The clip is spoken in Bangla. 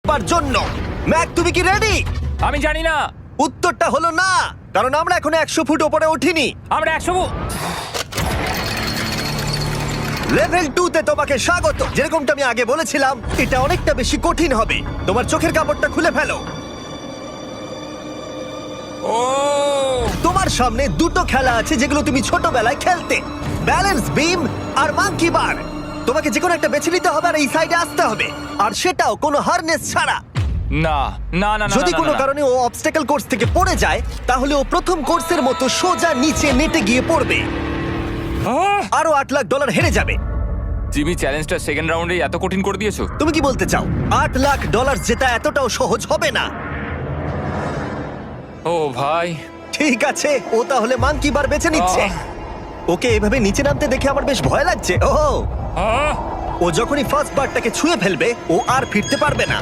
বার জন্য। ম্যাক, তুমি কি রেডি? আমি জানি না। উত্তরটা হলো না, কারণ আমরা এখনো 100 ফুট ওপরে উঠিনি। আমরা 100 লেভেল 2 তে তোমাকে স্বাগত। যেরকমটা আমি আগে বলেছিলাম, এটা অনেকটা বেশি কঠিন হবে। তোমার চোখের কাপড়টা খুলে ফেলো। ও তোমার সামনে দুটো খেলা আছে যেগুলো তুমি ছোটবেলায় খেলতে, ব্যালেন্স বিম আর মাঙ্কি বার। তোমাকে যে কোনো একটা বেছে নিতে হবে আর এই সাইডে আসতে হবে, আর সেটাও কোনো হারনেস ছাড়া। না না না না, যদি না, কোনো না, না। কারণে ও অবস্টাকেল কোর্স থেকে পড়ে যায়, তাহলে ও প্রথম কোর্সের মতো সোজা নিচে নেটে গিয়ে পড়বে, আহ! আরো $8 লাখ হেরে যাবে। জিমি চ্যালেঞ্জটা সেকেন্ড রাউন্ডে এত কঠিন করে দিয়েছো। তুমি কি বলতে চাও $8 লাখ জেতা এতটাও সহজ হবে না? ও ভাই, ঠিক আছে, ও তাহলে মাঙ্কি বার বেছে নিচ্ছে। ওকে এভাবে নিচে নামতে দেখে আমার বেশ ভয় লাগছে। ও আহ! ও যখনই ফার্স্ট বারটাকে ছুঁয়ে ফেলবে, ও আর ফিরতে পারবে না।